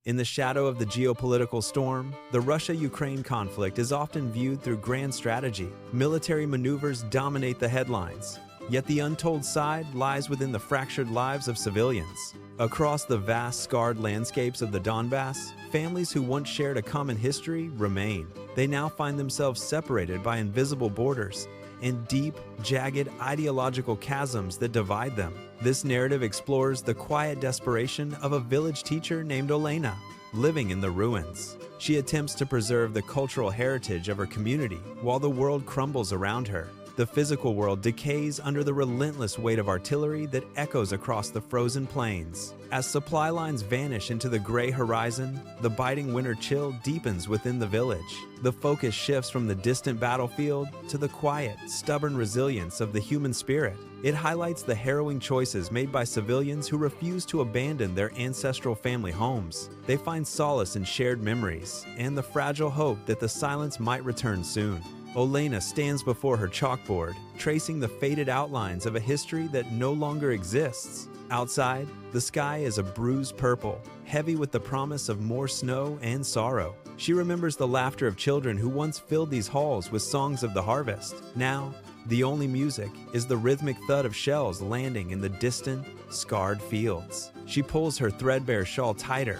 In the shadow of the geopolitical storm, the Russia-Ukraine conflict is often viewed through grand strategy. Military maneuvers dominate the headlines, yet the untold side lies within the fractured lives of civilians. Across the vast, scarred landscapes of the Donbass, families who once shared a common history remain. They now find themselves separated by invisible borders and deep, jagged ideological chasms that divide them. This narrative explores the quiet desperation of a village teacher named Olena, living in the ruins. She attempts to preserve the cultural heritage of her community while the world crumbles around her. The physical world decays under the relentless weight of artillery that echoes across the frozen plains. As supply lines vanish into the gray horizon, the biting winter chill deepens within the village. The focus shifts from the distant battlefield to the quiet, stubborn resilience of the human spirit. It highlights the harrowing choices made by civilians who refuse to abandon their ancestral family homes. They find solace in shared memories and the fragile hope that the silence might return soon. Olena stands before her chalkboard, tracing the faded outlines of a history that no longer exists. Outside, the sky is a bruised purple, heavy with the promise of more snow and sorrow. She remembers the laughter of children who once filled these halls with songs of the harvest. Now, the only music is the rhythmic thud of shells landing in the distant, scarred fields. She pulls her threadbare shawl tighter,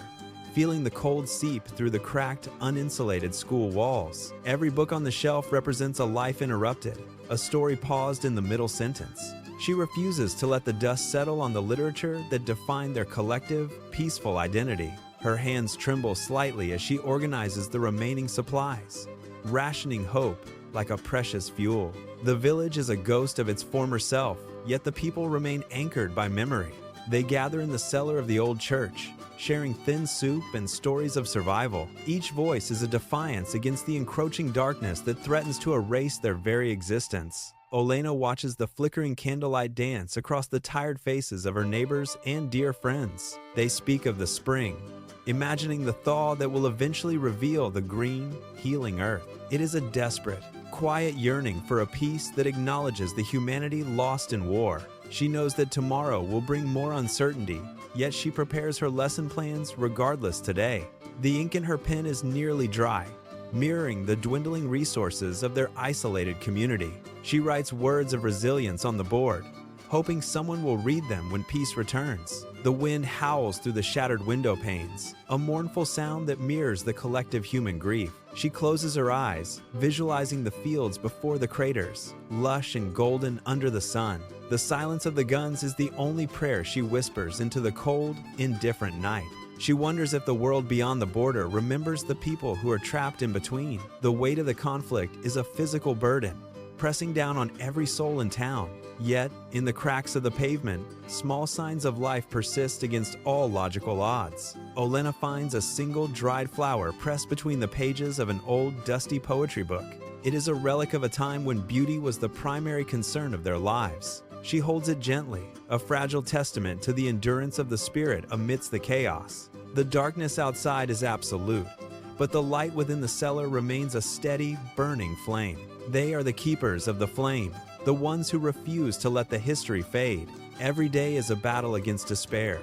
feeling the cold seep through the cracked, uninsulated school walls. Every book on the shelf represents a life interrupted, a story paused in the middle sentence. She refuses to let the dust settle on the literature that defined their collective, peaceful identity. Her hands tremble slightly as she organizes the remaining supplies, rationing hope like a precious fuel. The village is a ghost of its former self, yet the people remain anchored by memory. They gather in the cellar of the old church, sharing thin soup and stories of survival. Each voice is a defiance against the encroaching darkness that threatens to erase their very existence. Olena watches the flickering candlelight dance across the tired faces of her neighbors and dear friends. They speak of the spring, imagining the thaw that will eventually reveal the green, healing earth. It is a desperate, quiet yearning for a peace that acknowledges the humanity lost in war. She knows that tomorrow will bring more uncertainty, yet she prepares her lesson plans regardless today. The ink in her pen is nearly dry, mirroring the dwindling resources of their isolated community. She writes words of resilience on the board, hoping someone will read them when peace returns. The wind howls through the shattered window panes, a mournful sound that mirrors the collective human grief. She closes her eyes, visualizing the fields before the craters, lush and golden under the sun. The silence of the guns is the only prayer she whispers into the cold, indifferent night. She wonders if the world beyond the border remembers the people who are trapped in between. The weight of the conflict is a physical burden, pressing down on every soul in town. Yet, in the cracks of the pavement, small signs of life persist against all logical odds. Olena finds a single dried flower pressed between the pages of an old, dusty poetry book. It is a relic of a time when beauty was the primary concern of their lives. She holds it gently, a fragile testament to the endurance of the spirit amidst the chaos. The darkness outside is absolute, but the light within the cellar remains a steady, burning flame. They are the keepers of the flame, the ones who refuse to let the history fade. Every day is a battle against despair,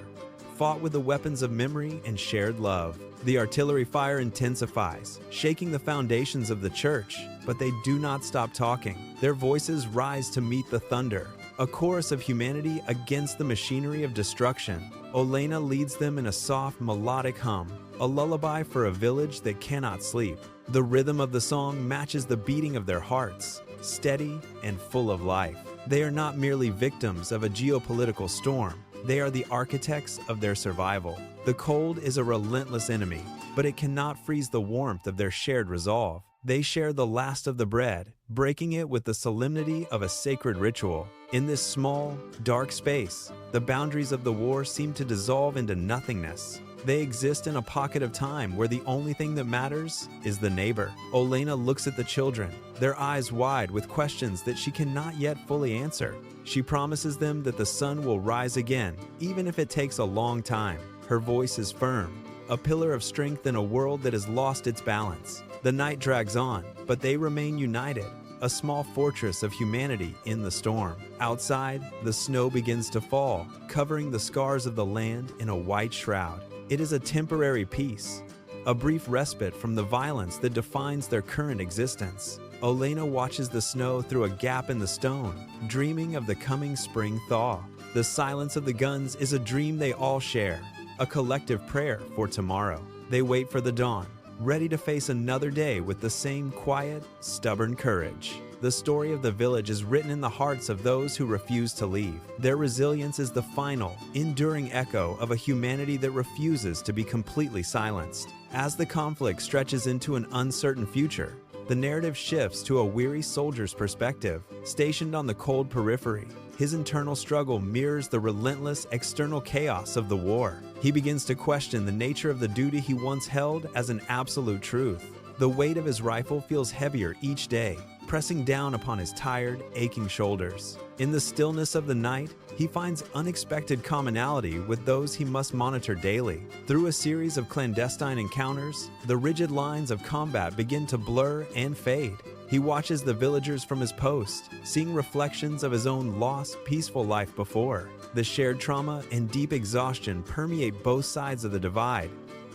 fought with the weapons of memory and shared love. The artillery fire intensifies, shaking the foundations of the church, but they do not stop talking. Their voices rise to meet the thunder, a chorus of humanity against the machinery of destruction. Olena leads them in a soft, melodic hum, a lullaby for a village that cannot sleep. The rhythm of the song matches the beating of their hearts, steady and full of life. They are not merely victims of a geopolitical storm. They are the architects of their survival. The cold is a relentless enemy, but it cannot freeze the warmth of their shared resolve. They share the last of the bread, breaking it with the solemnity of a sacred ritual. In this small, dark space, the boundaries of the war seem to dissolve into nothingness. They exist in a pocket of time where the only thing that matters is the neighbor. Olena looks at the children, their eyes wide with questions that she cannot yet fully answer. She promises them that the sun will rise again, even if it takes a long time. Her voice is firm, a pillar of strength in a world that has lost its balance. The night drags on, but they remain united, a small fortress of humanity in the storm. Outside, the snow begins to fall, covering the scars of the land in a white shroud. It is a temporary peace, a brief respite from the violence that defines their current existence. Olena watches the snow through a gap in the stone, dreaming of the coming spring thaw. The silence of the guns is a dream they all share, a collective prayer for tomorrow. They wait for the dawn, ready to face another day with the same quiet, stubborn courage. The story of the village is written in the hearts of those who refuse to leave. Their resilience is the final, enduring echo of a humanity that refuses to be completely silenced. As the conflict stretches into an uncertain future, the narrative shifts to a weary soldier's perspective. Stationed on the cold periphery, his internal struggle mirrors the relentless external chaos of the war. He begins to question the nature of the duty he once held as an absolute truth. The weight of his rifle feels heavier each day, pressing down upon his tired, aching shoulders. In the stillness of the night, he finds unexpected commonality with those he must monitor daily. Through a series of clandestine encounters, the rigid lines of combat begin to blur and fade. He watches the villagers from his post, seeing reflections of his own lost, peaceful life before. The shared trauma and deep exhaustion permeate both sides of the divide,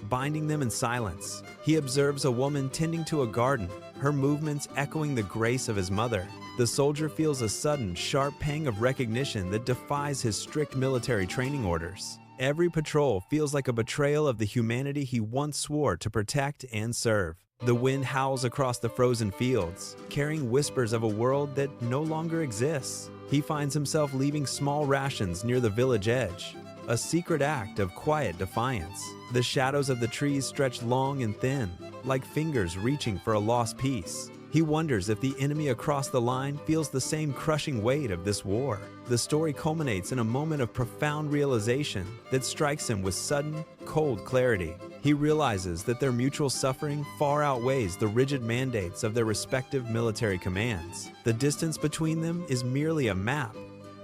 binding them in silence. He observes a woman tending to a garden, her movements echoing the grace of his mother. The soldier feels a sudden, sharp pang of recognition that defies his strict military training orders. Every patrol feels like a betrayal of the humanity he once swore to protect and serve. The wind howls across the frozen fields, carrying whispers of a world that no longer exists. He finds himself leaving small rations near the village edge, a secret act of quiet defiance. The shadows of the trees stretch long and thin, like fingers reaching for a lost piece. He wonders if the enemy across the line feels the same crushing weight of this war. The story culminates in a moment of profound realization that strikes him with sudden, cold clarity. He realizes that their mutual suffering far outweighs the rigid mandates of their respective military commands. The distance between them is merely a map,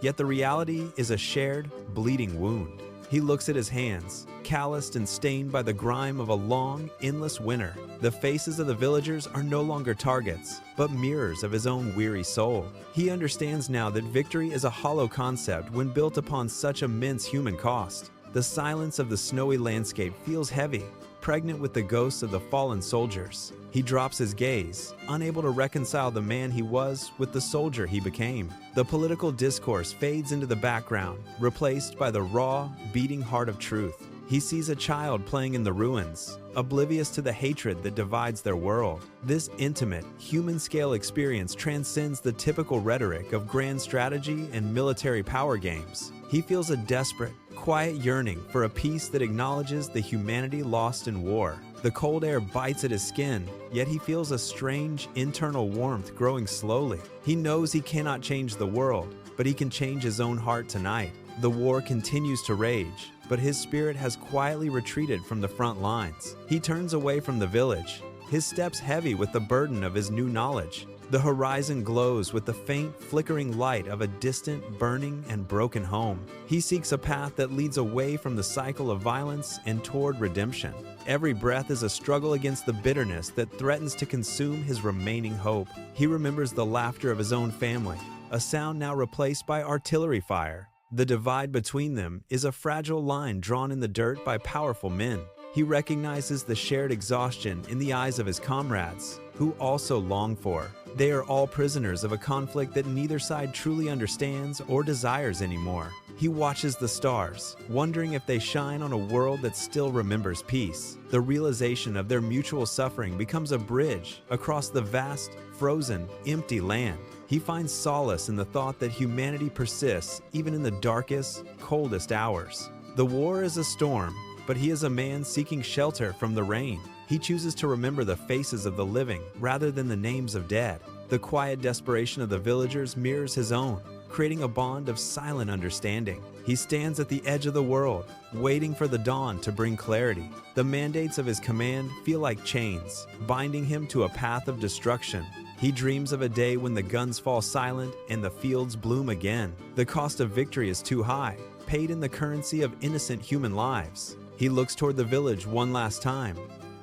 yet the reality is a shared, bleeding wound. He looks at his hands, calloused and stained by the grime of a long, endless winter. The faces of the villagers are no longer targets, but mirrors of his own weary soul. He understands now that victory is a hollow concept when built upon such immense human cost. The silence of the snowy landscape feels heavy, pregnant with the ghosts of the fallen soldiers. He drops his gaze, unable to reconcile the man he was with the soldier he became. The political discourse fades into the background, replaced by the raw, beating heart of truth. He sees a child playing in the ruins, oblivious to the hatred that divides their world. This intimate, human-scale experience transcends the typical rhetoric of grand strategy and military power games. He feels a desperate, quiet yearning for a peace that acknowledges the humanity lost in war. The cold air bites at his skin, yet he feels a strange, internal warmth growing slowly. He knows he cannot change the world, but he can change his own heart tonight. The war continues to rage, but his spirit has quietly retreated from the front lines. He turns away from the village, his steps heavy with the burden of his new knowledge. The horizon glows with the faint, flickering light of a distant, burning, and broken home. He seeks a path that leads away from the cycle of violence and toward redemption. Every breath is a struggle against the bitterness that threatens to consume his remaining hope. He remembers the laughter of his own family, a sound now replaced by artillery fire. The divide between them is a fragile line drawn in the dirt by powerful men. He recognizes the shared exhaustion in the eyes of his comrades, who also long for. They are all prisoners of a conflict that neither side truly understands or desires anymore. He watches the stars, wondering if they shine on a world that still remembers peace. The realization of their mutual suffering becomes a bridge across the vast, frozen, empty land. He finds solace in the thought that humanity persists even in the darkest, coldest hours. The war is a storm, but he is a man seeking shelter from the rain. He chooses to remember the faces of the living rather than the names of dead. The quiet desperation of the villagers mirrors his own, creating a bond of silent understanding. He stands at the edge of the world, waiting for the dawn to bring clarity. The mandates of his command feel like chains, binding him to a path of destruction. He dreams of a day when the guns fall silent and the fields bloom again. The cost of victory is too high, paid in the currency of innocent human lives. He looks toward the village one last time,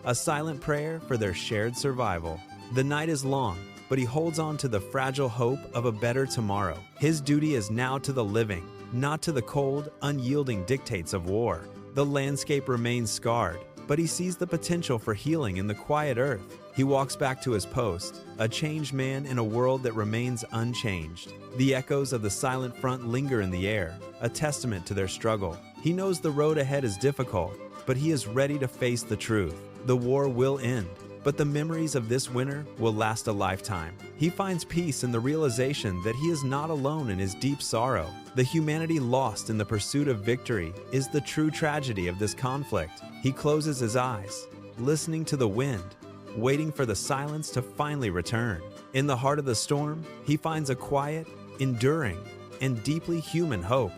a silent prayer for their shared survival. The night is long, but he holds on to the fragile hope of a better tomorrow. His duty is now to the living, not to the cold, unyielding dictates of war. The landscape remains scarred, but he sees the potential for healing in the quiet earth. He walks back to his post, a changed man in a world that remains unchanged. The echoes of the silent front linger in the air, a testament to their struggle. He knows the road ahead is difficult, but he is ready to face the truth. The war will end, but the memories of this winter will last a lifetime. He finds peace in the realization that he is not alone in his deep sorrow. The humanity lost in the pursuit of victory is the true tragedy of this conflict. He closes his eyes, listening to the wind, waiting for the silence to finally return. In the heart of the storm, he finds a quiet, enduring, and deeply human hope.